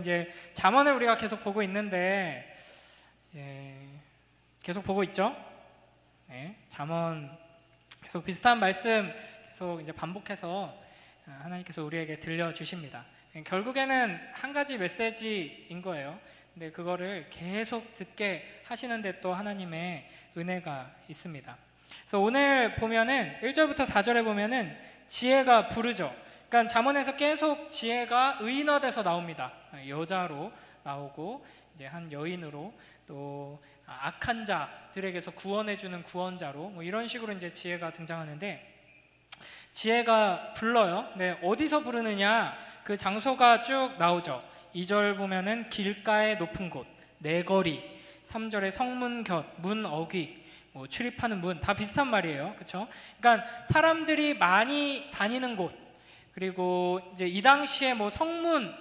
이제 잠언을 우리가 계속 보고 있는데 계속 보고 있죠. 잠언 계속 비슷한 말씀 계속 이제 반복해서 하나님께서 우리에게 들려주십니다. 결국에는 한 가지 메시지인 거예요. 근데 그거를 계속 듣게 하시는데 또 하나님의 은혜가 있습니다. 그래서 오늘 보면은 1절부터 4절에 보면은 지혜가 부르죠. 그러니까 잠언에서 계속 지혜가 의인화돼서 나옵니다. 여자로 나오고 이제 한 여인으로 또 악한 자들에게서 구원해주는 구원자로 뭐 이런 식으로 이제 지혜가 등장하는데 지혜가 불러요. 네, 어디서 부르느냐? 그 장소가 쭉 나오죠. 2절 보면은 길가의 높은 곳, 내거리, 3절에 성문 곁, 문 어귀, 뭐 출입하는 문 다 비슷한 말이에요. 그렇죠? 그러니까 사람들이 많이 다니는 곳, 그리고 이제 이 당시에 뭐 성문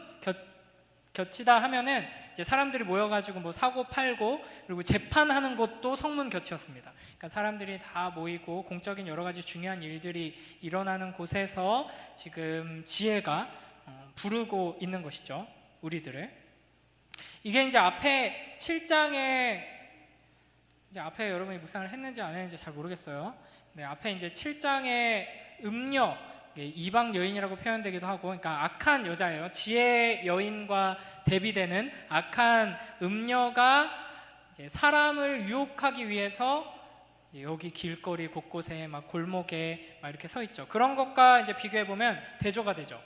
곁이다 하면은 이제 사람들이 모여가지고 뭐 사고 팔고 그리고 재판하는 곳도 성문 곁이었습니다. 그러니까 사람들이 다 모이고 공적인 여러 가지 중요한 일들이 일어나는 곳에서 지금 지혜가 부르고 있는 것이죠. 우리들을. 이게 이제 앞에 7장에 이제 앞에 여러분이 묵상을 했는지 안 했는지 잘 모르겠어요. 네, 앞에 이제 7장에 음녀 이방 여인이라고 표현되기도 하고, 그러니까 악한 여자예요. 지혜 여인과 대비되는 악한 음녀가 이제 사람을 유혹하기 위해서 여기 길거리 곳곳에 막 골목에 막 이렇게 서 있죠. 그런 것과 이제 비교해 보면 대조가 되죠.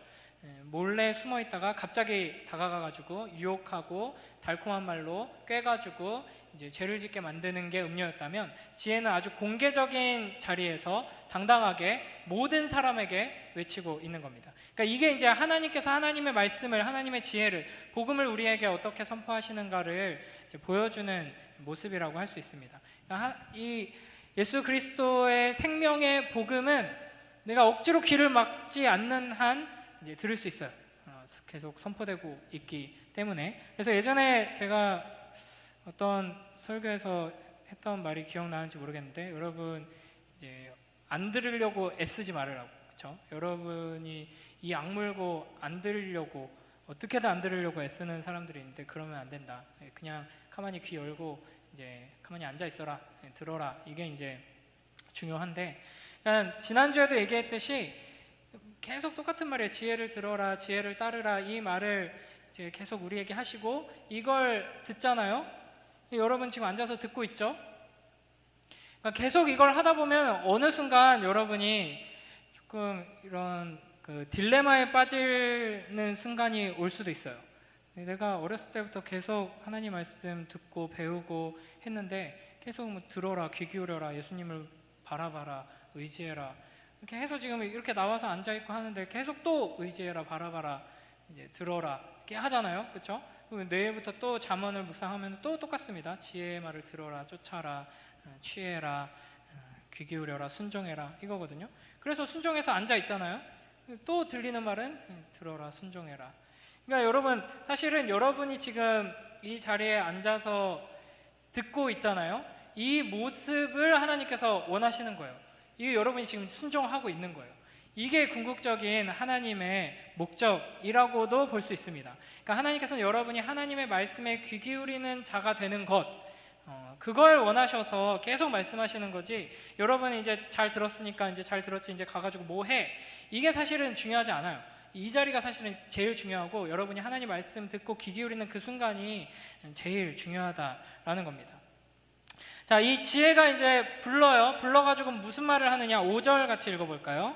몰래 숨어 있다가 갑자기 다가가가지고 유혹하고 달콤한 말로 꿰가지고 이제 죄를 짓게 만드는 게 음녀였다면, 지혜는 아주 공개적인 자리에서 당당하게 모든 사람에게 외치고 있는 겁니다. 그러니까 이게 이제 하나님께서 하나님의 말씀을, 하나님의 지혜를, 복음을 우리에게 어떻게 선포하시는가를 이제 보여주는 모습이라고 할 수 있습니다. 그러니까 이 예수 그리스도의 생명의 복음은 내가 억지로 귀를 막지 않는 한 이제 들을 수 있어요. 계속 선포되고 있기 때문에. 그래서 예전에 제가 어떤 설교에서 했던 말이 기억나는지 모르겠는데, 여러분 이제 안 들으려고 애쓰지 말으라고. 그렇죠? 여러분이 이 악물고 안 들으려고 어떻게든 안 들으려고 애쓰는 사람들이 있는데 그러면 안 된다. 그냥 가만히 귀 열고 이제 가만히 앉아 있어라, 들어라. 이게 이제 중요한데, 그러니까 지난주에도 얘기했듯이 계속 똑같은 말이에요. 지혜를 들어라, 지혜를 따르라. 이 말을 이제 계속 우리에게 하시고 이걸 듣잖아요. 여러분 지금 앉아서 듣고 있죠? 그러니까 계속 이걸 하다 보면 어느 순간 여러분이 조금 이런 그 딜레마에 빠지는 순간이 올 수도 있어요. 내가 어렸을 때부터 계속 하나님 말씀 듣고 배우고 했는데 계속 뭐 들어라, 귀 기울여라, 예수님을 바라봐라, 의지해라, 이렇게 해서 지금 이렇게 나와서 앉아있고 하는데 계속 또 의지해라, 바라봐라, 이제 들어라 이렇게 하잖아요. 그렇죠? 그럼 내일부터 또 잠언을 묵상하면 또 똑같습니다. 지혜의 말을 들어라, 쫓아라, 취해라, 귀 기울여라, 순종해라, 이거거든요. 그래서 순종해서 앉아있잖아요. 또 들리는 말은 들어라, 순종해라. 그러니까 여러분, 사실은 여러분이 지금 이 자리에 앉아서 듣고 있잖아요. 이 모습을 하나님께서 원하시는 거예요. 이게 여러분이 지금 순종하고 있는 거예요. 이게 궁극적인 하나님의 목적이라고도 볼 수 있습니다. 그러니까 하나님께서 여러분이 하나님의 말씀에 귀 기울이는 자가 되는 것, 그걸 원하셔서 계속 말씀하시는 거지, 여러분이 이제 잘 들었으니까 이제 잘 들었지, 이제 가가지고 뭐 해, 이게 사실은 중요하지 않아요. 이 자리가 사실은 제일 중요하고 여러분이 하나님 말씀 듣고 귀 기울이는 그 순간이 제일 중요하다라는 겁니다. 자, 이 지혜가 이제 불러요. 불러가지고 무슨 말을 하느냐, 5절 같이 읽어볼까요?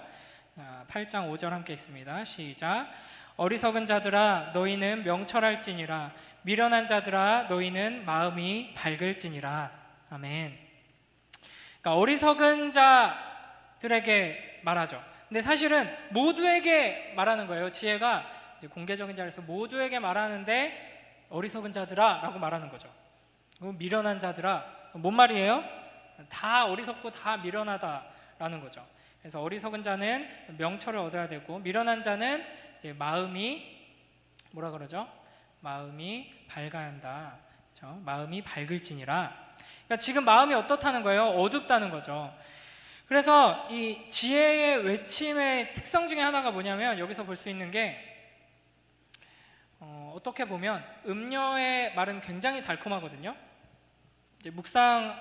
자, 8장 5절 함께 있습니다. 시작. 어리석은 자들아 너희는 명철할지니라, 미련한 자들아 너희는 마음이 밝을지니라. 아멘. 그러니까 어리석은 자들에게 말하죠. 근데 사실은 모두에게 말하는 거예요. 지혜가 이제 공개적인 자리에서 모두에게 말하는데 어리석은 자들아 라고 말하는 거죠. 미련한 자들아, 뭔 말이에요? 다 어리석고 다 미련하다라는 거죠. 그래서 어리석은 자는 명철을 얻어야 되고, 미련한 자는 이제 마음이 뭐라 그러죠? 마음이 밝아야 한다. 그렇죠? 마음이 밝을지니라. 그러니까 지금 마음이 어떻다는 거예요? 어둡다는 거죠. 그래서 이 지혜의 외침의 특성 중에 하나가 뭐냐면, 여기서 볼 수 있는 게 어떻게 보면 음녀의 말은 굉장히 달콤하거든요. 이제 묵상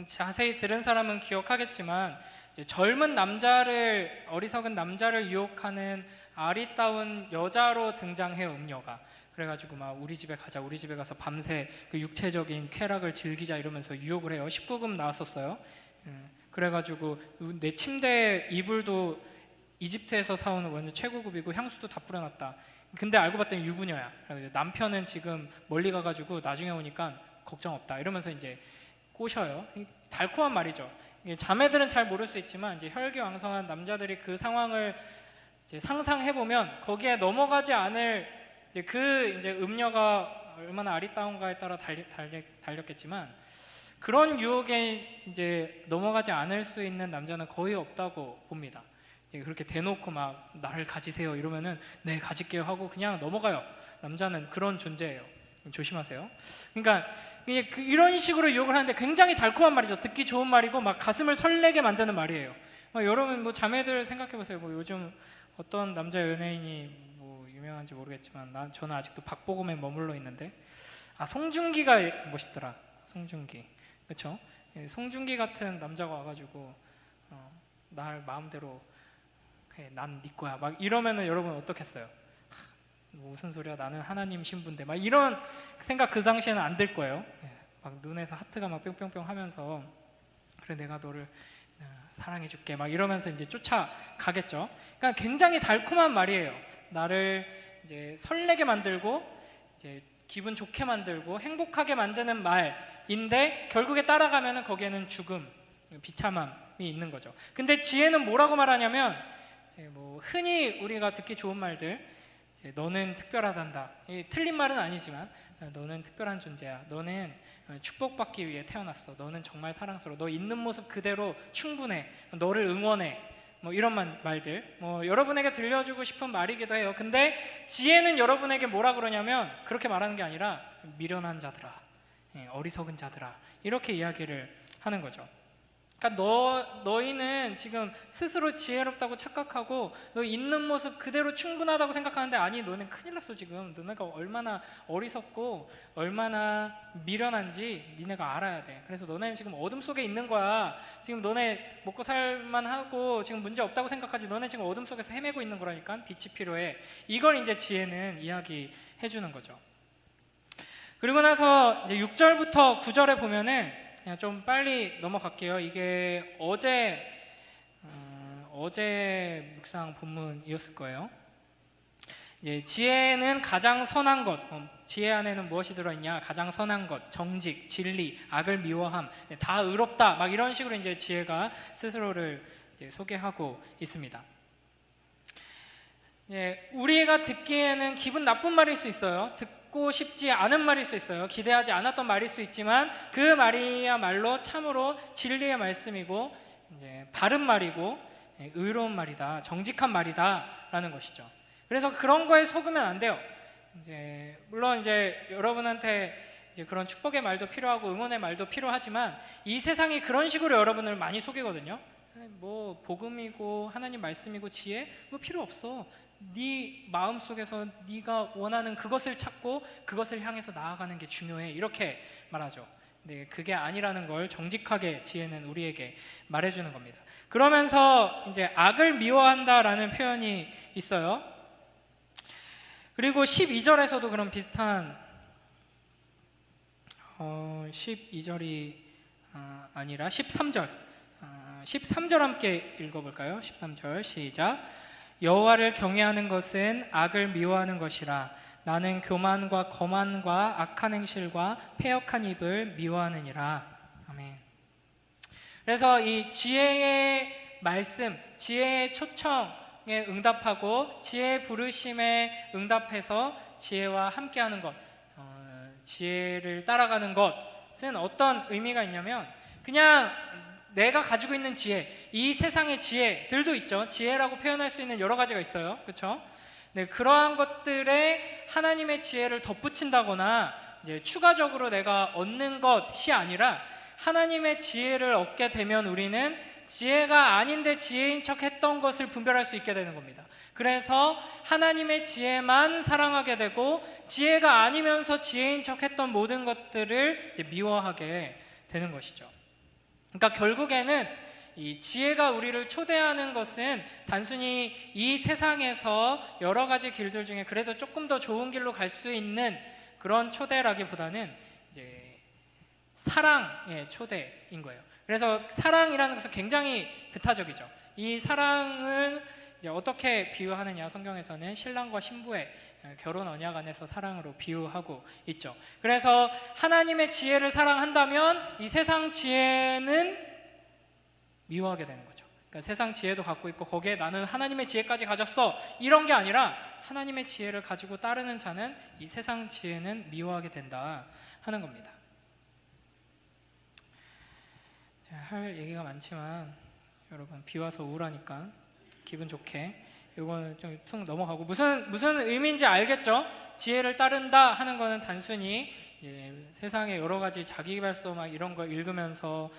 자세히 들은 사람은 기억하겠지만 이제 젊은 남자를, 어리석은 남자를 유혹하는 아리따운 여자로 등장해요, 음녀가. 그래가지고 막 우리 집에 가자, 우리 집에 가서 밤새 그 육체적인 쾌락을 즐기자 이러면서 유혹을 해요. 19금 나왔었어요. 그래가지고 내 침대 이불도 이집트에서 사오는 완전 최고급이고 향수도 다 뿌려놨다. 근데 알고 봤더니 유부녀야. 남편은 지금 멀리 가가지고 나중에 오니까 걱정 없다 이러면서 이제 꼬셔요. 달콤한 말이죠. 자매들은 잘 모를 수 있지만 이제 혈기왕성한 남자들이 그 상황을 이제 상상해 보면 거기에 넘어가지 않을 이제 음녀가 얼마나 아리따운가에 따라 달렸겠지만 그런 유혹에 이제 넘어가지 않을 수 있는 남자는 거의 없다고 봅니다. 이제 그렇게 대놓고 막 나를 가지세요 이러면은 네 가질게요 하고 그냥 넘어가요. 남자는 그런 존재예요. 조심하세요. 그러니까 이런 식으로 유혹을 하는데 굉장히 달콤한 말이죠. 듣기 좋은 말이고 막 가슴을 설레게 만드는 말이에요. 여러분 뭐 자매들 생각해 보세요. 뭐 요즘 어떤 남자 연예인이 뭐 유명한지 모르겠지만 저는 아직도 박보검에 머물러 있는데 송중기가 멋있더라. 송중기, 그렇죠? 송중기 같은 남자가 와가지고 날 마음대로 해, 난 네 거야 막 이러면은 여러분 어떻겠어요? 무슨 소리야, 나는 하나님 신부인데 막 이런 생각 그 당시에는 안 들 거예요. 막 눈에서 하트가 막 뿅뿅뿅 하면서 그래 내가 너를 사랑해 줄게 막 이러면서 이제 쫓아가겠죠. 그러니까 굉장히 달콤한 말이에요. 나를 이제 설레게 만들고 이제 기분 좋게 만들고 행복하게 만드는 말인데 결국에 따라가면은 거기에는 죽음, 비참함이 있는 거죠. 근데 지혜는 뭐라고 말하냐면 이제 뭐 흔히 우리가 듣기 좋은 말들, 너는 특별하단다. 틀린 말은 아니지만 너는 특별한 존재야. 너는 축복받기 위해 태어났어. 너는 정말 사랑스러워. 너 있는 모습 그대로 충분해. 너를 응원해. 뭐 이런 말들 뭐 여러분에게 들려주고 싶은 말이기도 해요. 근데 지혜는 여러분에게 뭐라 그러냐면 그렇게 말하는 게 아니라 미련한 자들아, 어리석은 자들아 이렇게 이야기를 하는 거죠. 그러니까 너희는 지금 스스로 지혜롭다고 착각하고 너 있는 모습 그대로 충분하다고 생각하는데 아니 너는 큰일 났어. 지금 너네가 얼마나 어리석고 얼마나 미련한지 니네가 알아야 돼. 그래서 너네는 지금 어둠 속에 있는 거야. 지금 너네 먹고 살만하고 지금 문제 없다고 생각하지 너네 지금 어둠 속에서 헤매고 있는 거라니까. 빛이 필요해. 이걸 이제 지혜는 이야기해 주는 거죠. 그리고 나서 이제 6절부터 9절에 보면은 그냥 좀 빨리 넘어갈게요. 이게 어제 묵상 본문이었을 거예요. 이제 지혜는 가장 선한 것, 지혜 안에는 무엇이 들어있냐? 가장 선한 것, 정직, 진리, 악을 미워함, 다 의롭다. 막 이런 식으로 이제 지혜가 스스로를 이제 소개하고 있습니다. 우리가 듣기에는 기분 나쁜 말일 수 있어요. 듣고 싶지 않은 말일 수 있어요. 기대하지 않았던 말일 수 있지만 그 말이야말로 참으로 진리의 말씀이고 이제 바른 말이고 의로운 말이다, 정직한 말이다라는 것이죠. 그래서 그런 거에 속으면 안 돼요. 물론 여러분한테 그런 축복의 말도 필요하고 응원의 말도 필요하지만 이 세상이 그런 식으로 여러분을 많이 속이거든요. 뭐 복음이고 하나님 말씀이고 지혜 뭐 필요 없어. 네 마음속에서 네가 원하는 그것을 찾고 그것을 향해서 나아가는 게 중요해. 이렇게 말하죠. 근데 그게 아니라는 걸 정직하게 지혜는 우리에게 말해주는 겁니다. 그러면서 이제 악을 미워한다라는 표현이 있어요. 그리고 12절에서도 그런 비슷한 12절이 아니라 13절 13절 함께 읽어볼까요? 13절 시작. 여호와를 경외하는 것은 악을 미워하는 것이라. 나는 교만과 거만과 악한 행실과 패역한 입을 미워하느니라. 아멘. 그래서 이 지혜의 말씀, 지혜의 초청에 응답하고 지혜의 부르심에 응답해서 지혜와 함께하는 것, 지혜를 따라가는 것은 어떤 의미가 있냐면 그냥 내가 가지고 있는 지혜, 이 세상의 지혜들도 있죠. 지혜라고 표현할 수 있는 여러 가지가 있어요. 그렇죠? 네, 그러한 것들에 하나님의 지혜를 덧붙인다거나 이제 추가적으로 내가 얻는 것이 아니라 하나님의 지혜를 얻게 되면 우리는 지혜가 아닌데 지혜인 척 했던 것을 분별할 수 있게 되는 겁니다. 그래서 하나님의 지혜만 사랑하게 되고 지혜가 아니면서 지혜인 척했던 모든 것들을 이제 미워하게 되는 것이죠. 그러니까 결국에는 이 지혜가 우리를 초대하는 것은 단순히 이 세상에서 여러 가지 길들 중에 그래도 조금 더 좋은 길로 갈 수 있는 그런 초대라기보다는 이제 사랑의 초대인 거예요. 그래서 사랑이라는 것은 굉장히 배타적이죠. 이 사랑을 이제 어떻게 비유하느냐, 성경에서는 신랑과 신부의 결혼 언약 안에서 사랑으로 비유하고 있죠. 그래서 하나님의 지혜를 사랑한다면 이 세상 지혜는 미워하게 되는 거죠. 그러니까 세상 지혜도 갖고 있고 거기에 나는 하나님의 지혜까지 가졌어, 이런 게 아니라 하나님의 지혜를 가지고 따르는 자는 이 세상 지혜는 미워하게 된다 하는 겁니다. 할 얘기가 많지만 여러분, 비 와서 우울하니까 기분 좋게 이거는 좀 툭 넘어가고, 무슨 의미인지 알겠죠? 지혜를 따른다 하는 거는 단순히 세상에 여러 가지 자기계발서 막 이런 거 읽으면서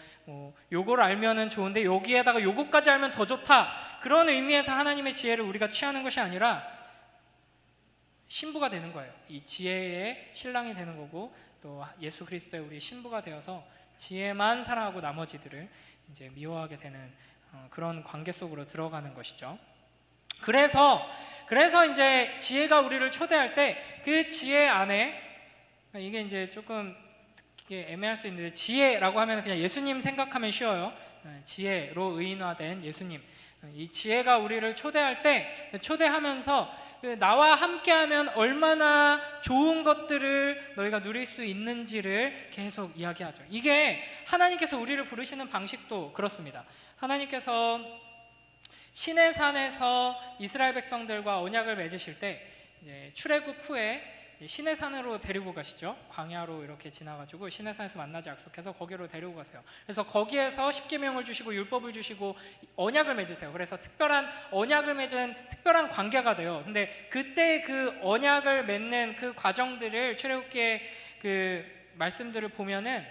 요걸 알면은 좋은데 여기에다가 요거까지 알면 더 좋다, 그런 의미에서 하나님의 지혜를 우리가 취하는 것이 아니라 신부가 되는 거예요. 이 지혜의 신랑이 되는 거고, 또 예수 그리스도의 우리 신부가 되어서 지혜만 사랑하고 나머지들을 이제 미워하게 되는 그런 관계 속으로 들어가는 것이죠. 그래서 이제 지혜가 우리를 초대할 때 그 지혜 안에, 이게 이제 조금 이게 애매할 수 있는데, 지혜라고 하면 그냥 예수님 생각하면 쉬워요. 지혜로 의인화된 예수님, 이 지혜가 우리를 초대할 때, 초대하면서 나와 함께하면 얼마나 좋은 것들을 너희가 누릴 수 있는지를 계속 이야기하죠. 이게 하나님께서 우리를 부르시는 방식도 그렇습니다. 하나님께서 시내산에서 이스라엘 백성들과 언약을 맺으실 때 이제 출애굽 후에 시내산으로 데리고 가시죠. 광야로 이렇게 지나가지고 시내산에서 만나지 약속해서 거기로 데리고 가세요. 그래서 거기에서 십계명을 주시고 율법을 주시고 언약을 맺으세요. 그래서 특별한 언약을 맺은 특별한 관계가 돼요. 근데 그때 그 언약을 맺는 그 과정들을, 출애굽기의 그 말씀들을 보면은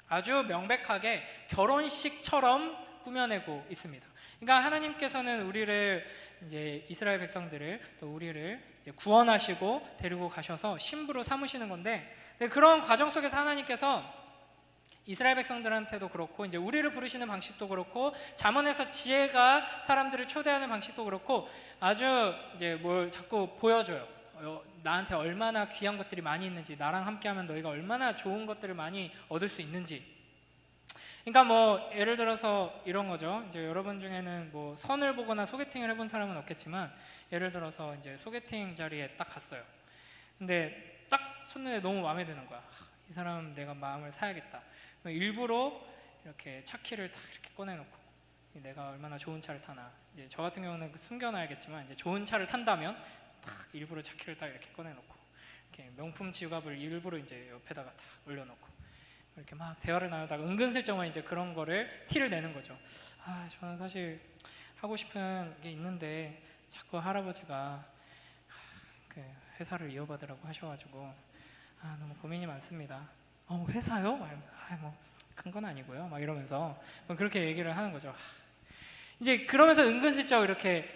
아주 명백하게 결혼식처럼 꾸며내고 있습니다. 그러니까 하나님께서는 우리를, 이제 이스라엘 백성들을, 또 우리를 이제 구원하시고 데리고 가셔서 신부로 삼으시는 건데, 그런 과정 속에서 하나님께서 이스라엘 백성들한테도 그렇고, 이제 우리를 부르시는 방식도 그렇고, 잠언에서 지혜가 사람들을 초대하는 방식도 그렇고, 아주 이제 뭘 자꾸 보여줘요. 나한테 얼마나 귀한 것들이 많이 있는지, 나랑 함께하면 너희가 얼마나 좋은 것들을 많이 얻을 수 있는지. 그러니까 뭐 예를 들어서 이런 거죠. 이제 여러분 중에는 뭐 선을 보거나 소개팅을 해본 사람은 없겠지만, 예를 들어서 이제 소개팅 자리에 딱 갔어요. 근데 딱 첫눈에 너무 마음에 드는 거야. 이 사람 내가 마음을 사야겠다. 일부러 이렇게 차 키를 딱 이렇게 꺼내놓고, 내가 얼마나 좋은 차를 타나. 이제 저 같은 경우는 숨겨놔야겠지만, 이제 좋은 차를 탄다면 딱 일부러 차 키를 딱 이렇게 꺼내놓고, 이렇게 명품 지갑을 일부러 이제 옆에다가 딱 올려놓고, 이렇게 막 대화를 나누다가 은근슬쩍은 이제 그런 거를 티를 내는 거죠. 저는 사실 하고 싶은 게 있는데 자꾸 할아버지가 그 회사를 이어받으라고 하셔가지고 너무 고민이 많습니다. 회사요? 말하면서 뭐 큰 건 아니고요. 막 이러면서 그렇게 얘기를 하는 거죠. 이제 그러면서 은근슬쩍 이렇게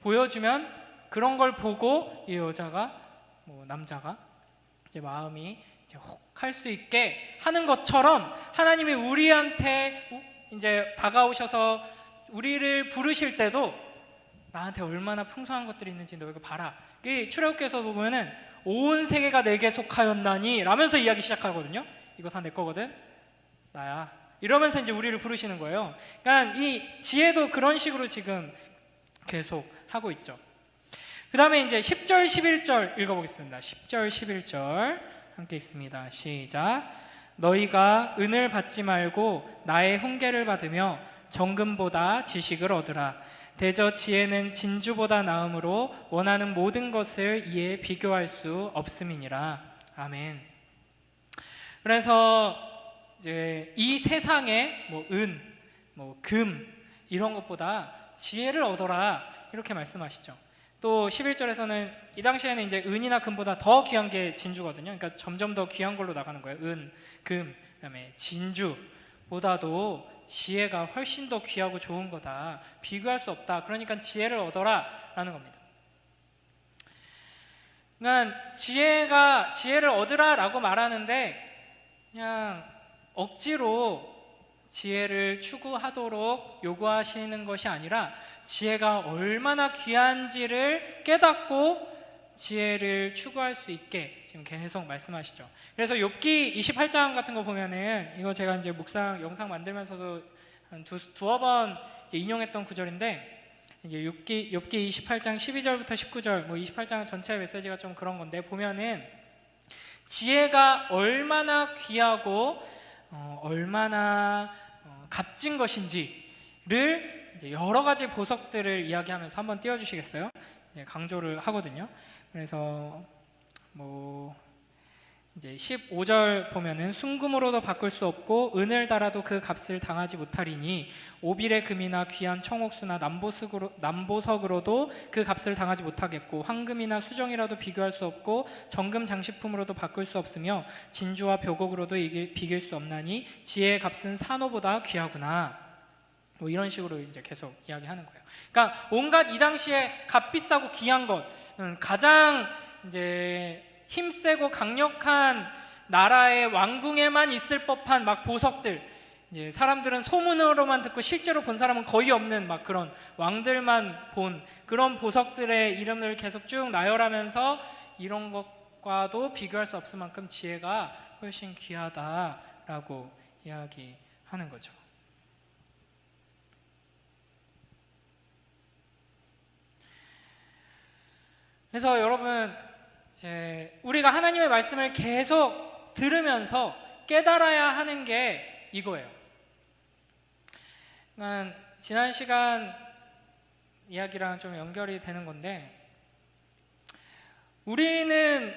보여주면, 그런 걸 보고 이 여자가, 뭐 남자가 이제 마음이 혹 할 수 있게 하는 것처럼, 하나님이 우리한테 이제 다가오셔서 우리를 부르실 때도 나한테 얼마나 풍성한 것들이 있는지 너희가 봐라. 이 출애굽기에서 보면은 온 세계가 내게 속하였나니 라면서 이야기 시작하거든요. 이거 다 내 거거든, 나야, 이러면서 이제 우리를 부르시는 거예요. 그러니까 이 지혜도 그런 식으로 지금 계속 하고 있죠. 그 다음에 이제 10절 11절 읽어보겠습니다. 10절 11절 함께 읽습니다. 시작. 너희가 은을 받지 말고 나의 훈계를 받으며 정금보다 지식을 얻으라. 대저 지혜는 진주보다 나음으로 원하는 모든 것을 이에 비교할 수 없음이니라. 아멘. 그래서 이제 이 세상에 뭐 은, 뭐 금 이런 것보다 지혜를 얻어라, 이렇게 말씀하시죠. 또 11절에서는 이 당시에는 이제 은이나 금보다 더 귀한 게 진주거든요. 그러니까 점점 더 귀한 걸로 나가는 거예요. 은, 금, 그다음에 진주보다도 지혜가 훨씬 더 귀하고 좋은 거다. 비교할 수 없다. 그러니까 지혜를 얻어라 라는 겁니다. 그러니까 지혜를 얻으라라고 말하는데 그냥 억지로 지혜를 추구하도록 요구하시는 것이 아니라 지혜가 얼마나 귀한지를 깨닫고 지혜를 추구할 수 있게 지금 계속 말씀하시죠. 그래서 욥기 28장 같은 거 보면은, 이거 제가 이제 묵상 영상 만들면서도 한 두어 번 인용했던 구절인데, 이제 욥기 28장 12절부터 19절, 뭐 28장 전체 메시지가 좀 그런 건데, 보면은 지혜가 얼마나 귀하고 얼마나 값진 것인지를 이제 여러 가지 보석들을 이야기하면서 한번 띄워주시겠어요? 이제 강조를 하거든요. 그래서 뭐 이제 15절 보면은 순금으로도 바꿀 수 없고 은을 달아도 그 값을 당하지 못하리니 오빌의 금이나 귀한 청옥수나 남보석으로도 그 값을 당하지 못하겠고 황금이나 수정이라도 비교할 수 없고 정금 장식품으로도 바꿀 수 없으며 진주와 벽옥으로도 비길 수 없나니 지혜의 값은 산호보다 귀하구나. 뭐 이런 식으로 이제 계속 이야기하는 거예요. 그러니까 온갖 이 당시에 값비싸고 귀한 것, 가장 이제 힘세고 강력한 나라의 왕궁에만 있을 법한 막 보석들, 이제 사람들은 소문으로만 듣고 실제로 본 사람은 거의 없는 막 그런 왕들만 본 그런 보석들의 이름을 계속 쭉 나열하면서 이런 것과도 비교할 수 없을 만큼 지혜가 훨씬 귀하다라고 이야기하는 거죠. 그래서 여러분, 이제 우리가 하나님의 말씀을 계속 들으면서 깨달아야 하는 게 이거예요. 그러니까 지난 시간 이야기랑 좀 연결이 되는 건데, 우리는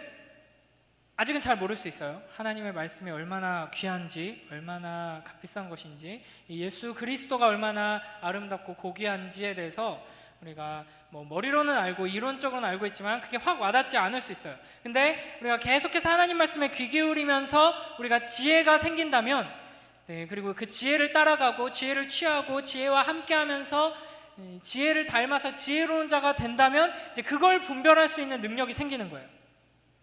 아직은 잘 모를 수 있어요. 하나님의 말씀이 얼마나 귀한지, 얼마나 값비싼 것인지, 예수 그리스도가 얼마나 아름답고 고귀한지에 대해서 우리가 뭐 머리로는 알고 이론적으로는 알고 있지만 그게 확 와닿지 않을 수 있어요. 근데 우리가 계속해서 하나님 말씀에 귀 기울이면서 우리가 지혜가 생긴다면, 그리고 그 지혜를 따라가고 지혜를 취하고 지혜와 함께하면서 지혜를 닮아서 지혜로운 자가 된다면 이제 그걸 분별할 수 있는 능력이 생기는 거예요.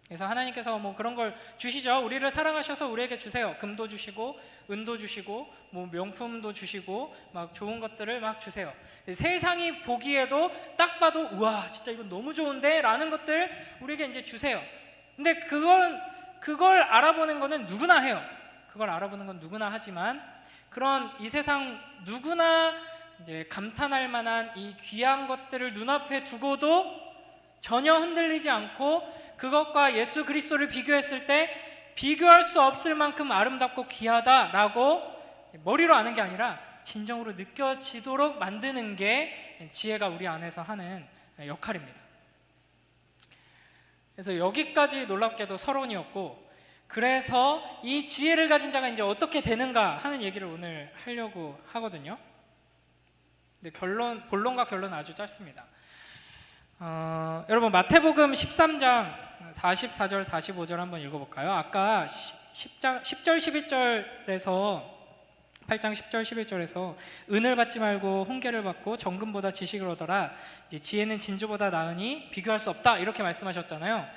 그래서 하나님께서 뭐 그런 걸 주시죠. 우리를 사랑하셔서 우리에게 주세요. 금도 주시고 은도 주시고 뭐 명품도 주시고 막 좋은 것들을 막 주세요. 세상이 보기에도 딱 봐도 우와 진짜 이건 너무 좋은데 라는 것들 우리에게 이제 주세요. 근데 그걸 알아보는 거는 누구나 해요. 그걸 알아보는 건 누구나 하지만, 그런 이 세상 누구나 이제 감탄할 만한 이 귀한 것들을 눈앞에 두고도 전혀 흔들리지 않고 그것과 예수 그리스도를 비교했을 때 비교할 수 없을 만큼 아름답고 귀하다라고 머리로 아는 게 아니라 진정으로 느껴지도록 만드는 게 지혜가 우리 안에서 하는 역할입니다. 그래서 여기까지 놀랍게도 서론이었고, 그래서 이 지혜를 가진 자가 이제 어떻게 되는가 하는 얘기를 오늘 하려고 하거든요. 근데 본론과 결론은 아주 짧습니다. 여러분 마태복음 13장 44절 45절 한번 읽어볼까요? 아까 10절 11절에서 8장 10절 11절에서 은을 받지 말고 홍계를 받고 정금보다 지식을 얻어라, 이제 지혜는 진주보다 나으니 비교할 수 없다, 이렇게 말씀하셨잖아요.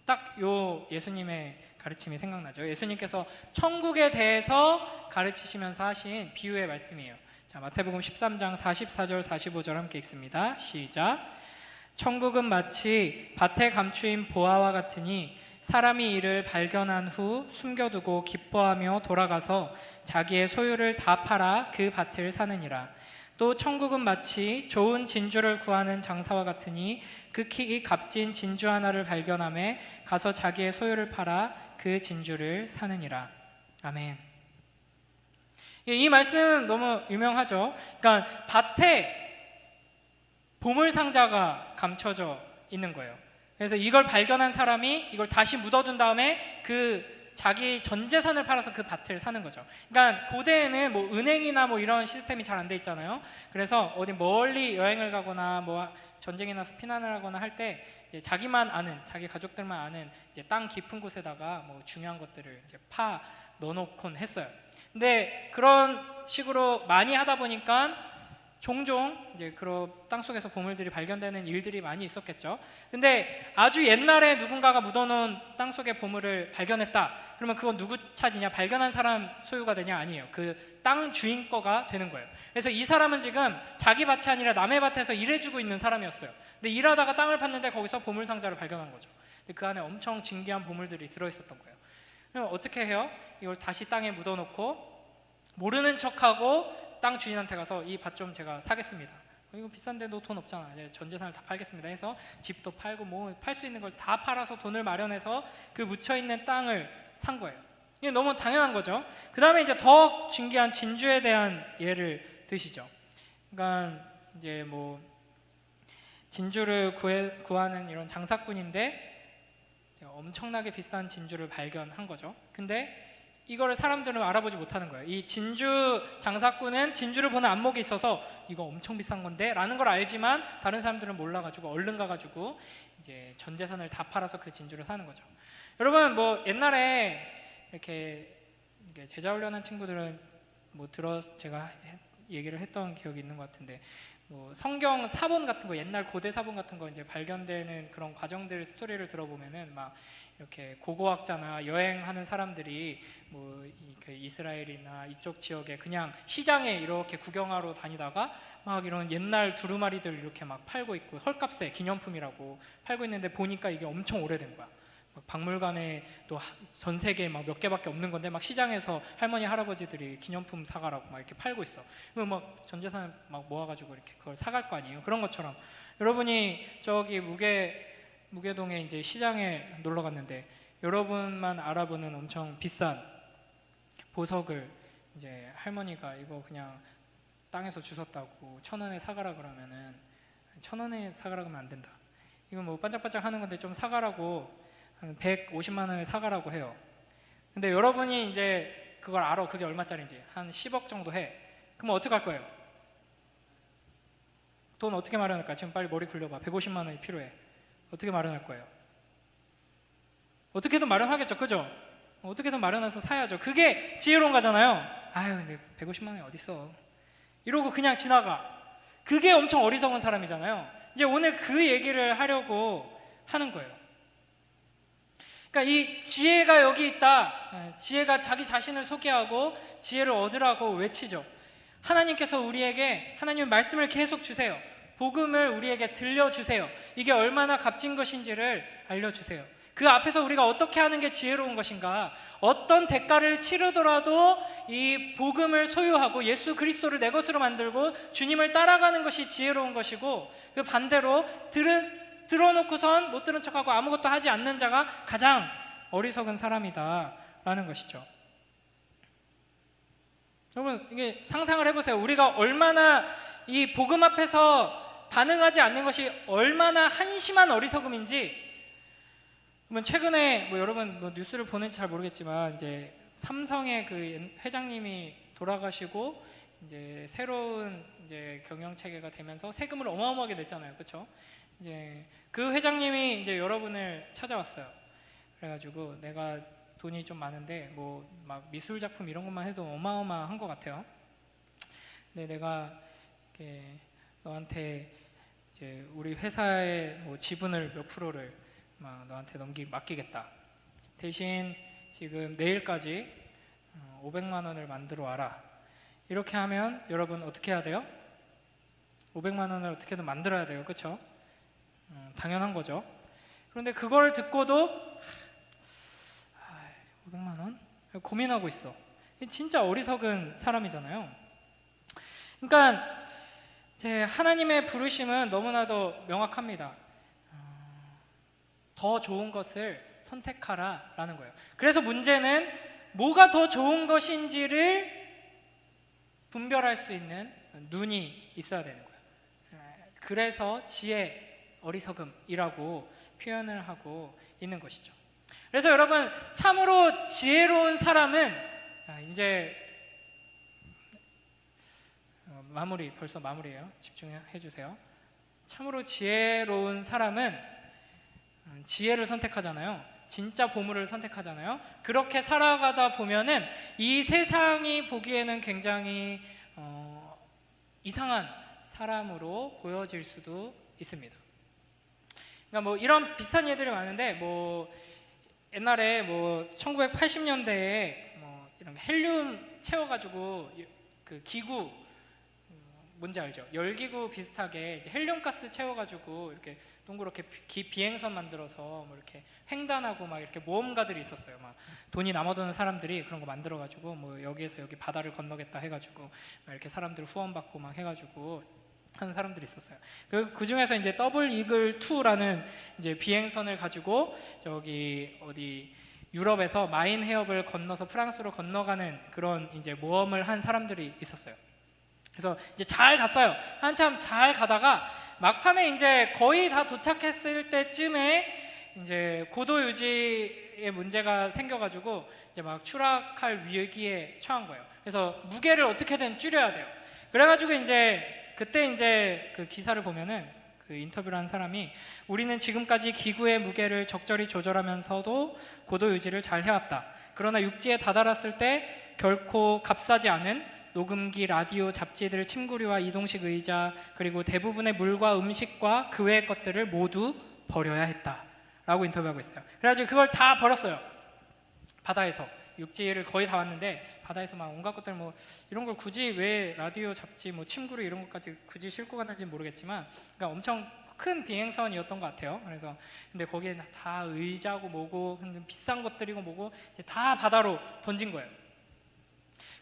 딱 요 예수님의 가르침이 생각나죠. 예수님께서 천국에 대해서 가르치시면서 하신 비유의 말씀이에요. 자, 마태복음 13장 44절 45절 함께 읽습니다. 시작. 천국은 마치 밭에 감추인 보화와 같으니 사람이 이를 발견한 후 숨겨두고 기뻐하며 돌아가서 자기의 소유를 다 팔아 그 밭을 사느니라. 또 천국은 마치 좋은 진주를 구하는 장사와 같으니 극히 값진 진주 하나를 발견하며 가서 자기의 소유를 팔아 그 진주를 사느니라. 아멘. 이 말씀 너무 유명하죠. 그러니까 밭에 보물상자가 감춰져 있는 거예요. 그래서 이걸 발견한 사람이 이걸 다시 묻어둔 다음에 그 자기 전 재산을 팔아서 그 밭을 사는 거죠. 그러니까 고대에는 뭐 은행이나 뭐 이런 시스템이 잘 안 돼 있잖아요. 그래서 어디 멀리 여행을 가거나 뭐 전쟁이 나서 피난을 하거나 할 때 이제 자기만 아는, 자기 가족들만 아는 이제 땅 깊은 곳에다가 뭐 중요한 것들을 이제 파 넣어놓곤 했어요. 근데 그런 식으로 많이 하다 보니까 종종 이제 그런 땅속에서 보물들이 발견되는 일들이 많이 있었겠죠. 근데 아주 옛날에 누군가가 묻어놓은 땅속의 보물을 발견했다. 그러면 그건 누구 차지냐? 발견한 사람 소유가 되냐? 아니에요. 그 땅 주인 거가 되는 거예요. 그래서 이 사람은 지금 자기 밭이 아니라 남의 밭에서 일해주고 있는 사람이었어요. 근데 일하다가 땅을 팠는데 거기서 보물 상자를 발견한 거죠. 근데 그 안에 엄청 진귀한 보물들이 들어있었던 거예요. 그럼 어떻게 해요? 이걸 다시 땅에 묻어놓고 모르는 척하고 땅 주인한테 가서 이 밭 좀 제가 사겠습니다. 이거 비싼데 너 돈 없잖아. 이제 전 재산을 다 팔겠습니다 해서 집도 팔고 뭐 팔 수 있는 걸 다 팔아서 돈을 마련해서 그 묻혀있는 땅을 산 거예요. 이게 너무 당연한 거죠. 그 다음에 이제 더 진귀한 진주에 대한 예를 드시죠. 그러니까 이제 뭐 진주를 구하는 이런 장사꾼인데 엄청나게 비싼 진주를 발견한 거죠. 근데 이거를 사람들은 알아보지 못하는 거예요. 이 진주 장사꾼은 진주를 보는 안목이 있어서 이거 엄청 비싼 건데 라는 걸 알지만 다른 사람들은 몰라가지고 얼른 가가지고 이제 전 재산을 다 팔아서 그 진주를 사는 거죠. 여러분 뭐 옛날에 이렇게 제자 훈련한 친구들은 뭐 제가 얘기를 했던 기억이 있는 것 같은데 뭐 성경 사본 같은 거 옛날 고대 사본 같은 거 이제 발견되는 그런 과정들 스토리를 들어보면은 막 이렇게 고고학자나 여행하는 사람들이 뭐 그 이스라엘이나 이쪽 지역에 그냥 시장에 이렇게 구경하러 다니다가 막 이런 옛날 두루마리들 이렇게 막 팔고 있고 헐값에 기념품이라고 팔고 있는데 보니까 이게 엄청 오래된 거야. 막 박물관에 또 전 세계에 막 몇 개밖에 없는 건데 막 시장에서 할머니 할아버지들이 기념품 사가라고 막 이렇게 팔고 있어. 그럼 막 전 재산 막 모아가지고 이렇게 그걸 사갈 거 아니에요. 그런 것처럼 여러분이 저기 무계동에 이제 시장에 놀러 갔는데 여러분만 알아보는 엄청 비싼 보석을 이제 할머니가 이거 그냥 땅에서 주웠다고 1,000원에 사가라 그러면은 1,000원에 사가라 그러면 안 된다. 이거 뭐 반짝반짝 하는 건데 좀 사가라고 한 150만 원에 사가라고 해요. 근데 여러분이 이제 그걸 알아. 그게 얼마짜리인지 한 10억 정도 해. 그럼 어떻게 할 거예요? 돈 어떻게 마련할까? 지금 빨리 머리 굴려봐. 150만 원이 필요해. 어떻게 마련할 거예요? 어떻게든 마련하겠죠, 그죠? 어떻게든 마련해서 사야죠. 그게 지혜로운 거잖아요. 아유, 근데 150만 원이 어딨어? 이러고 그냥 지나가. 그게 엄청 어리석은 사람이잖아요. 이제 오늘 그 얘기를 하려고 하는 거예요. 그러니까 이 지혜가 여기 있다. 지혜가 자기 자신을 소개하고 지혜를 얻으라고 외치죠. 하나님께서 우리에게 하나님의 말씀을 계속 주세요. 복음을 우리에게 들려주세요. 이게 얼마나 값진 것인지를 알려주세요. 그 앞에서 우리가 어떻게 하는 게 지혜로운 것인가, 어떤 대가를 치르더라도 이 복음을 소유하고 예수 그리스도를 내 것으로 만들고 주님을 따라가는 것이 지혜로운 것이고, 그 반대로 들어놓고선 못 들은 척하고 아무것도 하지 않는 자가 가장 어리석은 사람이다 라는 것이죠. 여러분, 이게 상상을 해보세요. 우리가 얼마나 이 복음 앞에서 반응하지 않는 것이 얼마나 한심한 어리석음인지. 그러면 최근에 뭐 여러분 뭐 뉴스를 보는지 잘 모르겠지만 이제 삼성의 그 회장님이 돌아가시고 이제 새로운 이제 경영 체계가 되면서 세금을 어마어마하게 냈잖아요, 그렇죠? 이제 그 회장님이 이제 여러분을 찾아왔어요. 그래가지고 내가 돈이 좀 많은데 뭐 막 미술 작품 이런 것만 해도 어마어마한 것 같아요. 근데 내가 이렇게 너한테 이제 우리 회사의 뭐 지분을 몇 프로를 막 너한테 맡기겠다. 대신 지금 내일까지 500만 원을 만들어 와라. 이렇게 하면 여러분 어떻게 해야 돼요? 500만 원을 어떻게든 만들어야 돼요, 그렇죠? 당연한 거죠. 그런데 그걸 듣고도 500만 원? 고민하고 있어. 진짜 어리석은 사람이잖아요. 그러니까 제 하나님의 부르심은 너무나도 명확합니다. 더 좋은 것을 선택하라 라는 거예요. 그래서 문제는 뭐가 더 좋은 것인지를 분별할 수 있는 눈이 있어야 되는 거예요. 그래서 지혜, 어리석음이라고 표현을 하고 있는 것이죠. 그래서 여러분, 참으로 지혜로운 사람은 이제 벌써 마무리예요. 집중해 주세요. 참으로 지혜로운 사람은 지혜를 선택하잖아요. 진짜 보물을 선택하잖아요. 그렇게 살아가다 보면은 이 세상이 보기에는 굉장히 이상한 사람으로 보여질 수도 있습니다. 그러니까 뭐 이런 비슷한 예들이 많은데, 뭐 옛날에 뭐 1980년대에 뭐 이런 헬륨 채워가지고 그 기구, 뭔지 알죠? 열기구 비슷하게 이제 헬륨가스 채워가지고 이렇게 동그랗게 비행선 만들어서 뭐 이렇게 횡단하고 막 이렇게 모험가들이 있었어요. 막 돈이 남아도는 사람들이 그런 거 만들어가지고 뭐 여기에서 여기 바다를 건너겠다 해가지고 막 이렇게 사람들 후원받고 막 해가지고 하는 사람들이 있었어요. 그 중에서 이제 더블 이글 2라는 이제 비행선을 가지고 저기 어디 유럽에서 마인 해협을 건너서 프랑스로 건너가는 그런 이제 모험을 한 사람들이 있었어요. 그래서 이제 잘 갔어요. 한참 잘 가다가 막판에 이제 거의 다 도착했을 때쯤에 이제 고도 유지에 문제가 생겨가지고 이제 막 추락할 위기에 처한 거예요. 그래서 무게를 어떻게든 줄여야 돼요. 그래가지고 이제 그때 이제 그 기사를 보면은 그 인터뷰를 한 사람이, 우리는 지금까지 기구의 무게를 적절히 조절하면서도 고도 유지를 잘 해왔다. 그러나 육지에 다다랐을 때 결코 값싸지 않은 녹음기, 라디오, 잡지들, 침구류와 이동식 의자, 그리고 대부분의 물과 음식과 그 외의 것들을 모두 버려야 했다 라고 인터뷰하고 있어요. 그래가지고 그걸 다 버렸어요. 바다에서. 육지를 거의 다 왔는데 바다에서 막 온갖 것들, 뭐 이런 걸 굳이 왜 라디오, 잡지, 뭐 침구류 이런 것까지 굳이 싣고 갔는지는 모르겠지만, 그러니까 엄청 큰 비행선이었던 것 같아요. 그래서 근데 거기에 다 의자고 뭐고 비싼 것들이고 뭐고 이제 다 바다로 던진 거예요.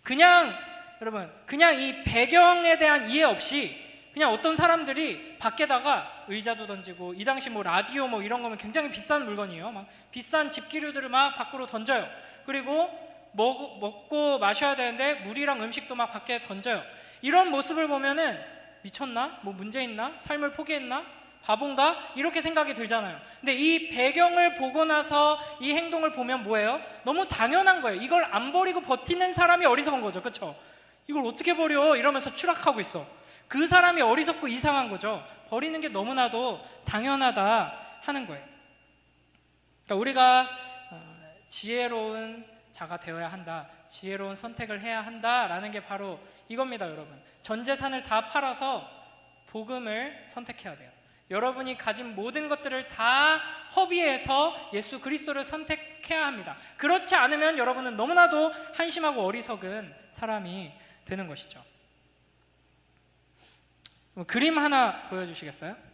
그냥 여러분, 그냥 이 배경에 대한 이해 없이 그냥 어떤 사람들이 밖에다가 의자도 던지고, 이 당시 뭐 라디오 뭐 이런 거면 굉장히 비싼 물건이에요. 막 비싼 집기류들을 막 밖으로 던져요. 그리고 먹고 마셔야 되는데 물이랑 음식도 막 밖에 던져요. 이런 모습을 보면은 미쳤나? 뭐 문제 있나? 삶을 포기했나? 바본가? 이렇게 생각이 들잖아요. 근데 이 배경을 보고 나서 이 행동을 보면 뭐예요? 너무 당연한 거예요. 이걸 안 버리고 버티는 사람이 어리석은 거죠. 그렇죠? 이걸 어떻게 버려? 이러면서 추락하고 있어. 그 사람이 어리석고 이상한 거죠. 버리는 게 너무나도 당연하다 하는 거예요. 그러니까 우리가 지혜로운 자가 되어야 한다, 지혜로운 선택을 해야 한다라는 게 바로 이겁니다. 여러분, 전 재산을 다 팔아서 복음을 선택해야 돼요. 여러분이 가진 모든 것들을 다 허비해서 예수 그리스도를 선택해야 합니다. 그렇지 않으면 여러분은 너무나도 한심하고 어리석은 사람이 되는 것이죠. 그림 하나 보여주시겠어요?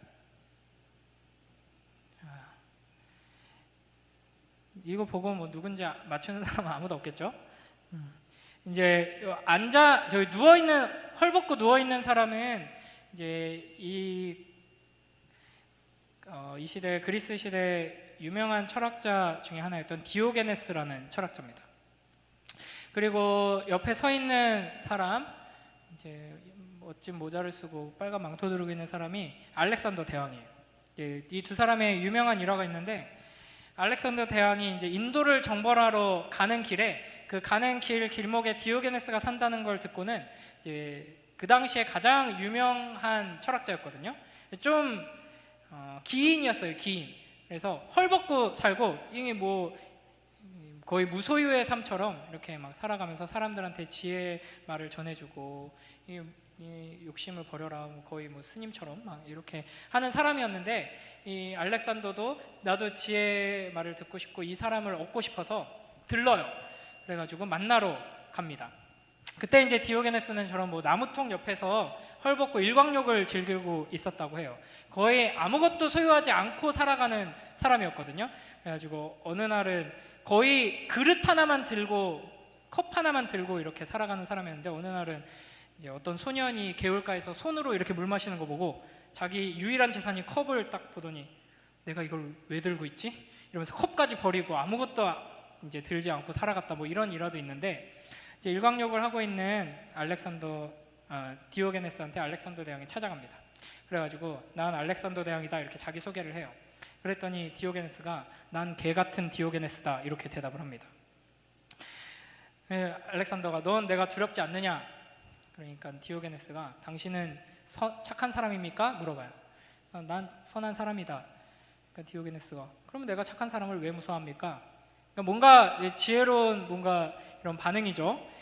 이거 보고 뭐 누군지 맞추는 사람은 아무도 없겠죠? 이제 저기 누워있는, 헐벗고 누워있는 사람은 이제 이 시대, 그리스 시대 유명한 철학자 중에 하나였던 디오게네스라는 철학자입니다. 그리고 옆에 서 있는 사람, 이제 멋진 모자를 쓰고 빨간 망토 두르고 있는 사람이 알렉산더 대왕이에요. 이 두 사람의 유명한 일화가 있는데, 알렉산더 대왕이 이제 인도를 정벌하러 가는 길에 그 가는 길목에 디오게네스가 산다는 걸 듣고는 이제 그 당시에 가장 유명한 철학자였거든요. 좀 기인이었어요, 기인. 그래서 헐벗고 살고, 이게 뭐 거의 무소유의 삶처럼 이렇게 막 살아가면서 사람들한테 지혜 말을 전해주고, 이 욕심을 버려라, 거의 뭐 스님처럼 막 이렇게 하는 사람이었는데, 이 알렉산더도 나도 지혜 말을 듣고 싶고 이 사람을 얻고 싶어서 들러요. 그래가지고 만나러 갑니다. 그때 이제 디오게네스는 저런 뭐 나무통 옆에서 헐벗고 일광욕을 즐기고 있었다고 해요. 거의 아무것도 소유하지 않고 살아가는 사람이었거든요. 그래가지고 어느 날은 거의 그릇 하나만 들고, 컵 하나만 들고 이렇게 살아가는 사람이었는데, 어느 날은 이제 어떤 소년이 개울가에서 손으로 이렇게 물 마시는 거 보고 자기 유일한 재산인 컵을 딱 보더니 내가 이걸 왜 들고 있지? 이러면서 컵까지 버리고 아무것도 이제 들지 않고 살아갔다, 뭐 이런 일화도 있는데, 이제 일광욕을 하고 있는 디오게네스한테 알렉산더 대왕이 찾아갑니다. 그래가지고 난 알렉산더 대왕이다 이렇게 자기 소개를 해요. 그랬더니 디오게네스가 난 개 같은 디오게네스다 이렇게 대답을 합니다. 알렉산더가 넌 내가 두렵지 않느냐? 그러니까 디오게네스가 당신은 착한 사람입니까? 물어봐요. 난 선한 사람이다. 그러니까 디오게네스가 그러면 내가 착한 사람을 왜 무서워합니까? 그러니까 뭔가 지혜로운 뭔가 이런 반응이죠.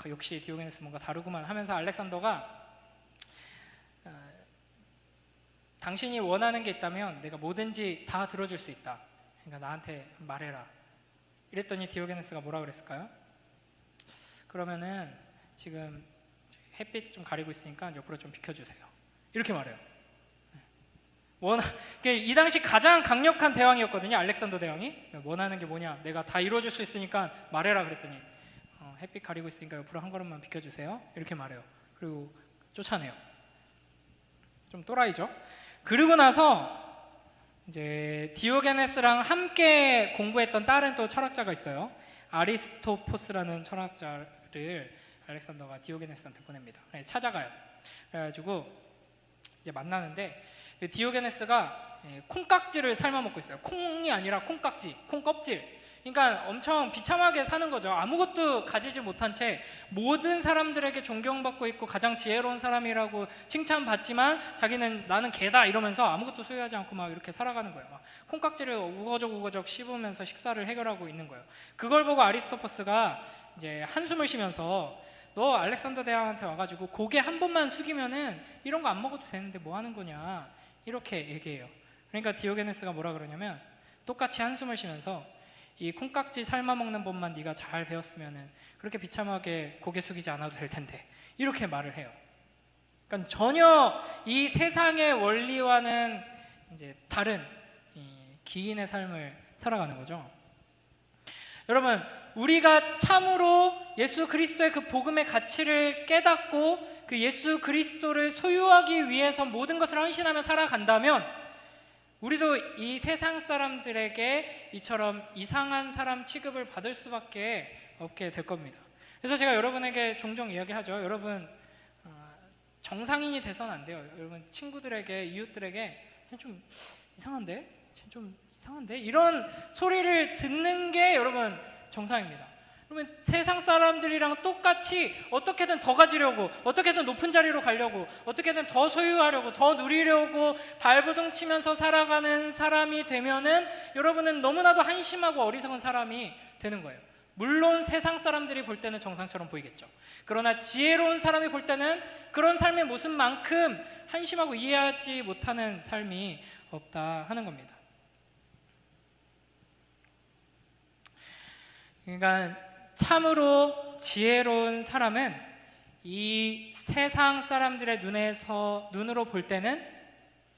역시 디오게네스 뭔가 다르구만 하면서 알렉산더가 당신이 원하는 게 있다면 내가 뭐든지 다 들어줄 수 있다. 그러니까 나한테 말해라. 이랬더니 디오게네스가 뭐라 그랬을까요? 그러면은 지금 햇빛 좀 가리고 있으니까 옆으로 좀 비켜주세요. 이렇게 말해요. 이 당시 가장 강력한 대왕이었거든요. 알렉산더 대왕이. 원하는 게 뭐냐, 내가 다 이루어줄 수 있으니까 말해라 그랬더니 햇빛 가리고 있으니까 옆으로 한 걸음만 비켜주세요. 이렇게 말해요. 그리고 쫓아내요. 좀 또라이죠. 그리고 나서 이제 디오게네스랑 함께 공부했던 다른 또 철학자가 있어요. 아리스토포스라는 철학자를 알렉산더가 디오게네스한테 보냅니다. 찾아가요. 그래가지고 이제 만나는데 디오게네스가 콩깍지를 삶아 먹고 있어요. 콩이 아니라 콩깍지, 콩껍질. 그러니까 엄청 비참하게 사는 거죠. 아무것도 가지지 못한 채 모든 사람들에게 존경받고 있고 가장 지혜로운 사람이라고 칭찬받지만 자기는 나는 개다 이러면서 아무것도 소유하지 않고 막 이렇게 살아가는 거예요. 막 콩깍지를 우거적 씹으면서 식사를 해결하고 있는 거예요. 그걸 보고 아리스토퍼스가 이제 한숨을 쉬면서 너 알렉산더 대왕한테 와가지고 고개 한 번만 숙이면은 이런 거 안 먹어도 되는데 뭐 하는 거냐 이렇게 얘기해요. 그러니까 디오게네스가 뭐라 그러냐면 똑같이 한숨을 쉬면서 이 콩깍지 삶아 먹는 법만 네가 잘 배웠으면은 그렇게 비참하게 고개 숙이지 않아도 될 텐데 이렇게 말을 해요. 그러니까 전혀 이 세상의 원리와는 이제 다른 이 기인의 삶을 살아가는 거죠. 여러분, 우리가 참으로 예수 그리스도의 그 복음의 가치를 깨닫고 그 예수 그리스도를 소유하기 위해서 모든 것을 헌신하며 살아간다면 우리도 이 세상 사람들에게 이처럼 이상한 사람 취급을 받을 수밖에 없게 될 겁니다. 그래서 제가 여러분에게 종종 이야기하죠. 여러분 정상인이 돼서는 안 돼요. 여러분 친구들에게, 이웃들에게 좀 이상한데? 좀 이상한데? 이런 소리를 듣는 게 여러분 정상입니다. 그러면 세상 사람들이랑 똑같이 어떻게든 더 가지려고, 어떻게든 높은 자리로 가려고, 어떻게든 더 소유하려고, 더 누리려고 발버둥 치면서 살아가는 사람이 되면은 여러분은 너무나도 한심하고 어리석은 사람이 되는 거예요. 물론 세상 사람들이 볼 때는 정상처럼 보이겠죠. 그러나 지혜로운 사람이 볼 때는 그런 삶의 모습만큼 한심하고 이해하지 못하는 삶이 없다 하는 겁니다. 그러니까 참으로 지혜로운 사람은 이 세상 사람들의 눈으로 볼 때는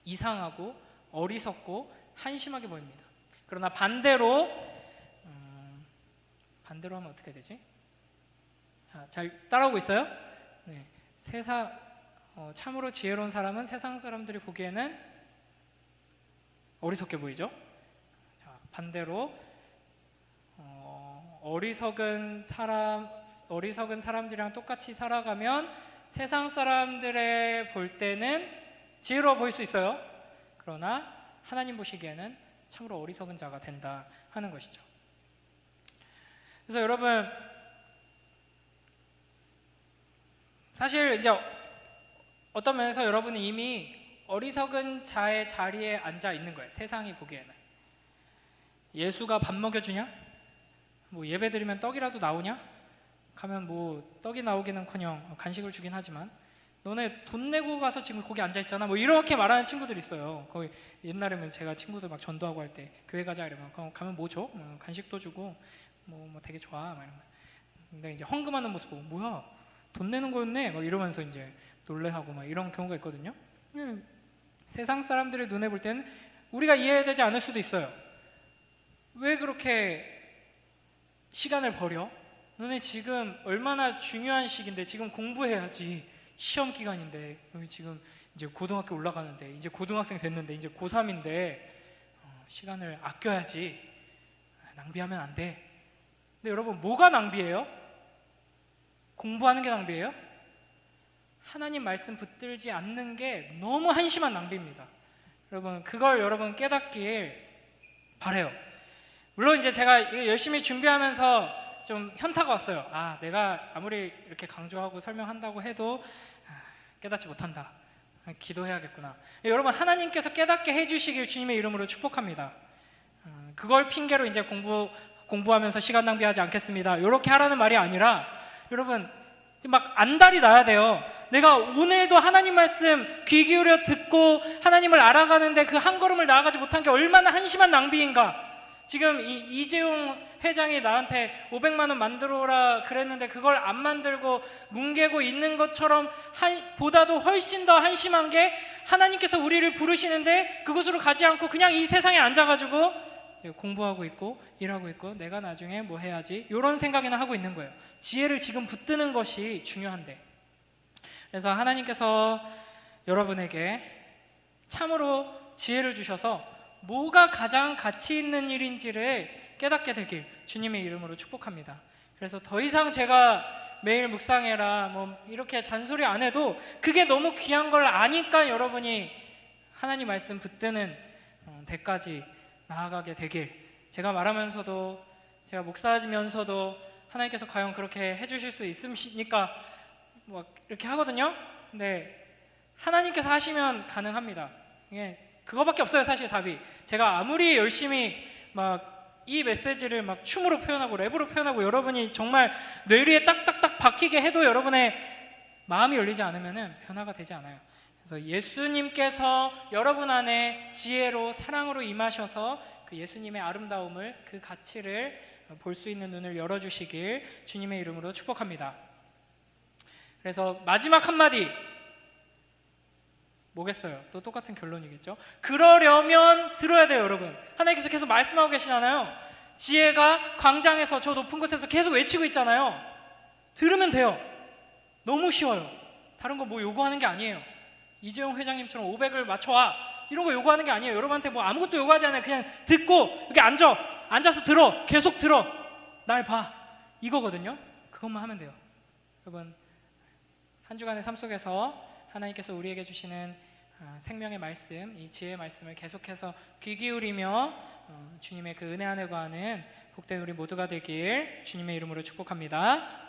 이상하고 어리석고 한심하게 보입니다. 그러나 반대로 하면 어떻게 되지? 자, 잘 따라오고 있어요? 네. 참으로 지혜로운 사람은 세상 사람들이 보기에는 어리석게 보이죠? 자, 반대로 어리석은 사람들이랑 똑같이 살아가면 세상 사람들의 볼 때는 지혜로워 보일 수 있어요. 그러나 하나님 보시기에는 참으로 어리석은 자가 된다 하는 것이죠. 그래서 여러분 사실 이제 어떤 면에서 여러분은 이미 어리석은 자의 자리에 앉아 있는 거예요. 세상이 보기에는. 예수가 밥 먹여주냐? 뭐 예배 드리면 떡이라도 나오냐? 가면 뭐 떡이 나오기는커녕 간식을 주긴 하지만 너네 돈 내고 가서 지금 거기 앉아 있잖아. 뭐 이렇게 말하는 친구들이 있어요. 거기 옛날에는 제가 친구들 막 전도하고 할 때 교회 가자 이러면 가면 뭐 줘? 간식도 주고 뭐 되게 좋아. 막 이런 거. 근데 이제 헌금하는 모습 보고 뭐야? 돈 내는 거였네? 막 이러면서 이제 놀래하고 막 이런 경우가 있거든요. 세상 사람들의 눈에 볼 때는 우리가 이해되지 않을 수도 있어요. 왜 그렇게 시간을 버려? 너네 지금 얼마나 중요한 시기인데 지금 공부해야지. 시험 기간인데 여기 지금 이제 고등학교 올라가는데 이제 고등학생 됐는데 이제 고3인데 시간을 아껴야지. 낭비하면 안 돼. 근데 여러분 뭐가 낭비예요? 공부하는 게 낭비예요? 하나님 말씀 붙들지 않는 게 너무 한심한 낭비입니다. 여러분 그걸 여러분 깨닫길 바라요. 물론 이제 제가 열심히 준비하면서 좀 현타가 왔어요. 아, 내가 아무리 이렇게 강조하고 설명한다고 해도 깨닫지 못한다. 기도해야겠구나. 여러분 하나님께서 깨닫게 해주시길 주님의 이름으로 축복합니다. 그걸 핑계로 이제 공부하면서 시간 낭비하지 않겠습니다. 이렇게 하라는 말이 아니라 여러분 막 안달이 나야 돼요. 내가 오늘도 하나님 말씀 귀 기울여 듣고 하나님을 알아가는데 그 한 걸음을 나아가지 못한 게 얼마나 한심한 낭비인가. 지금 이재용 회장이 나한테 500만 원 만들어라 그랬는데 그걸 안 만들고 뭉개고 있는 것처럼 보다도 훨씬 더 한심한 게, 하나님께서 우리를 부르시는데 그곳으로 가지 않고 그냥 이 세상에 앉아가지고 공부하고 있고 일하고 있고 내가 나중에 뭐 해야지 이런 생각이나 하고 있는 거예요. 지혜를 지금 붙드는 것이 중요한데. 그래서 하나님께서 여러분에게 참으로 지혜를 주셔서 뭐가 가장 가치 있는 일인지를 깨닫게 되길 주님의 이름으로 축복합니다. 그래서 더 이상 제가 매일 묵상해라 뭐 이렇게 잔소리 안 해도 그게 너무 귀한 걸 아니까 여러분이 하나님 말씀 붙드는 데까지 나아가게 되길, 제가 말하면서도 제가 목사면서도 하나님께서 과연 그렇게 해주실 수 있으십니까? 뭐 이렇게 하거든요. 근데 하나님께서 하시면 가능합니다. 이게 그거밖에 없어요, 사실 답이. 제가 아무리 열심히 막 이 메시지를 막 춤으로 표현하고 랩으로 표현하고 여러분이 정말 뇌리에 딱딱딱 박히게 해도 여러분의 마음이 열리지 않으면 변화가 되지 않아요. 그래서 예수님께서 여러분 안에 지혜로 사랑으로 임하셔서 그 예수님의 아름다움을, 그 가치를 볼 수 있는 눈을 열어주시길 주님의 이름으로 축복합니다. 그래서 마지막 한마디 뭐겠어요? 또 똑같은 결론이겠죠? 그러려면 들어야 돼요, 여러분. 하나님께서 계속 말씀하고 계시잖아요. 지혜가 광장에서 저 높은 곳에서 계속 외치고 있잖아요. 들으면 돼요. 너무 쉬워요. 다른 거 뭐 요구하는 게 아니에요. 이재용 회장님처럼 500을 맞춰와 이런 거 요구하는 게 아니에요. 여러분한테 뭐 아무것도 요구하지 않아요. 그냥 듣고 여기 앉아서 들어, 계속 들어, 날 봐, 이거거든요. 그것만 하면 돼요. 여러분, 한 주간의 삶 속에서 하나님께서 우리에게 주시는 생명의 말씀, 이 지혜의 말씀을 계속해서 귀 기울이며 주님의 그 은혜 안에 거하는 복된 우리 모두가 되길 주님의 이름으로 축복합니다.